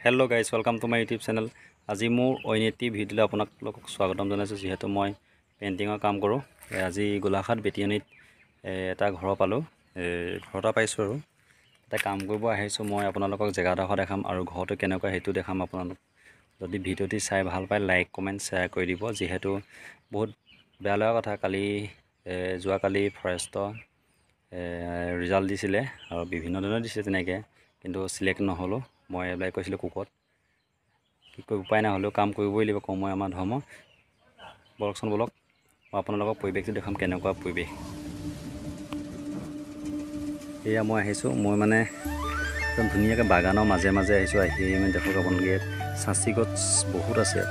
Hello guys, welcome to my YouTube channel. আজি মোৰ অইনেটি ভিডিঅ'লৈ আপোনালোকক স্বাগতম জনাইছোঁ যেহেতু মই পেইণ্টিঙৰ কাম কৰোঁ। আজি গোলাঘাট বেটিয়নিত এটা ঘৰ পালোঁ। ঘৰটা পাইছোঁ আৰু এটা কাম কৰিব আহিছোঁ। মই আপোনালোকক জেগাডোখৰ দেখাম আৰু ঘৰটো কেনেকুৱা সেইটো দেখাম আপোনালোক। যদি ভিডিঅ'টি চাই ভাল পায় লাইক কমেণ্ট শ্বেয়াৰ কৰি দিব। যেহেতু বহুত বেয়া লগা কথা, যোৱাকালি ফৰেষ্টৰ ৰিজাল্ট দিছিলে আৰু বিভিন্ন ধৰণৰ দিছিলে তেনেকৈ, কিন্তু চিলেক্ট নহ'লোঁ। মই এপ্লাই কৰিছিলোঁ কুকত, কি কৰিব উপায় নহ'লেও কাম কৰিবই লাগিব, কৰ্মই আমাৰ ধৰ্ম। বলকচোন বলক, মই আপোনালোকক পৰিৱেশটো দেখাম কেনেকুৱা পৰিৱেশ। এয়া মই আহিছোঁ, মই মানে একদম ধুনীয়াকৈ বাগানৰ মাজে মাজে আহিছোঁ। আহি মানে দেখক আপোনালোকে ইয়াত চাচি গছ বহুত আছে।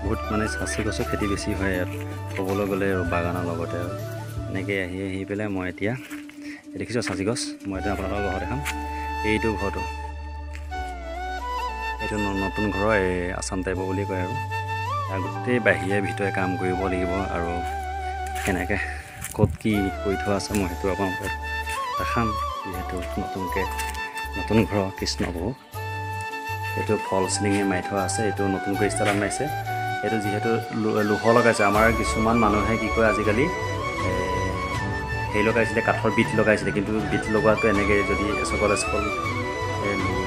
বহুত মানে চাচি গছৰ খেতি বেছি হয় ইয়াত ক'বলৈ গ'লে, আৰু বাগানৰ লগতে আৰু এনেকৈ আহি পেলাই মই এতিয়া দেখিছোঁ চাচি গছ। মই এতিয়া আপোনালোকৰ ঘৰ দেখাম। এইটো ঘৰটো, এইটো নতুন ঘৰ, এই আছাম টাইপৰ বুলি কয় আৰু গোটেই বাহিৰে ভিতৰে কাম কৰিব লাগিব। আৰু কেনেকৈ ক'ত কি কৰি থোৱা আছে মই সেইটো আপোনালোকক দেখাম। যিহেতু নতুন ঘৰ কৃষ্ণ বহু, এইটো ফল চিলিঙি মাৰি থোৱা আছে। এইটো নতুনকৈ ষ্টাইলত মাৰিছে। এইটো যিহেতু লোহ লগাইছে। আমাৰ কিছুমান মানুহে কি কয় আজিকালি সেই লগাইছিলে, কাঠৰ বিট লগাইছিলে, কিন্তু বিট লগোৱাটো এনেকৈ যদি এচকল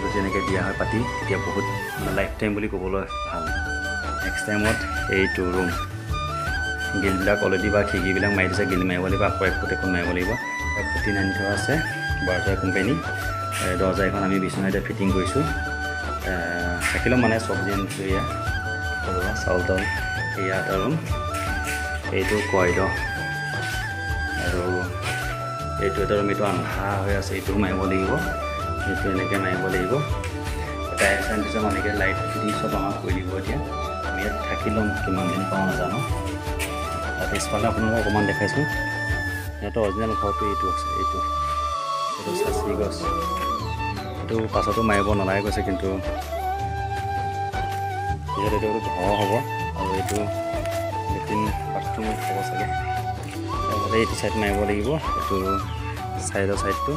যদি এনেকৈ দিয়া হয় পাতি, তেতিয়া বহুত মানে লাইফ টাইম বুলি ক'বলৈ ভাল। নেক্সট টাইমত এইটো ৰুম গিলবিলাক অলৰেডি বা খিৰিকীবিলাক মাৰি দিছে, গিল মাৰিব লাগিব, আকৌ একোট মাৰিব লাগিব। ফুটি নানি থোৱা আছে বাৰজাৰ কোম্পানী। দৰ্জা এখন আমি বিচনাতে ফিটিং কৰিছোঁ। থাকি ল'ম মানে চব্জি আনিছোঁ, এয়া ঘৰুৱা চাউল তাউল। এয়া এটা ৰুম, এইটো কৰিডৰ, আৰু এইটো এটা ৰুম। এইটো আন্ধা হৈ আছে, এইটো মাৰিব লাগিব, এইটো এনেকৈ মাৰিব লাগিব। টাইল চাইল দিছোঁ, এনেকৈ লাইট ফিটিং চব আমাক কৰি দিব। এতিয়া আমি ইয়াত থাকি ল'ম, কিমান দিন পাওঁ নাজানো। তাত পিছফালে আপোনালোকক অকণমান দেখাইছোঁ। সিহঁতৰ অৰিজিনেল ঘৰটো এইটো আছে। এইটো চাচি গছ, এইটো পাছতো মাৰিব নালাগে কৈছে, কিন্তু যিহেতু এইটো ঘৰ হ'ব আৰু এইটো লেট্ৰিন বাথৰুম হ'ব চাগে, তাৰপিছতে এইটো ছাইড মাৰিব লাগিব, এইটো ছাইডটো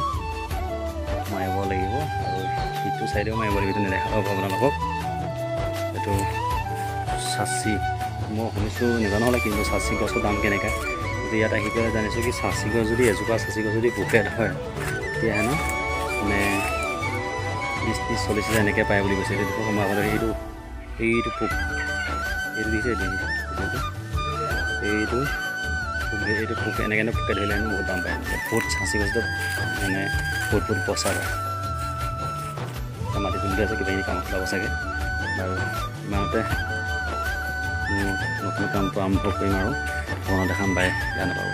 মাৰিব লাগিব, আৰু ইটো ছাইডেও মাৰিব লাগিব। এইটো নেদেখা হ'ব আপোনালোকক। এইটো চাচি, মই শুনিছোঁ নাজানো হ'লে, কিন্তু চাচি গছৰ দাম কেনেকৈ, কিন্তু ইয়াত আহি পেলাই জানিছোঁ কি চাচি গছ যদি এজোপা চাচি গছ যদি বুকে ধৰে, তেতিয়া হেনো মানে 20-40 হাজাৰ এনেকৈ পায় বুলি কৈছে। এইটো সময় আগতে এইটো পোক, এইটো দিছে, এইটো পোক এনেকৈ পোকে ধৰিলে হেনো বহুত দাম পায়। বহুত চাচি গছটো মানে বহুত পইচা হয়। মাটি তুলি আছে, কিবাকিবি কামত ওলাব চাগে। আৰু ইমানতে নতুন কামটো আৰম্ভ কৰিম আৰু ঘৰত দেখাম। বাই, বেয়া নাপাব।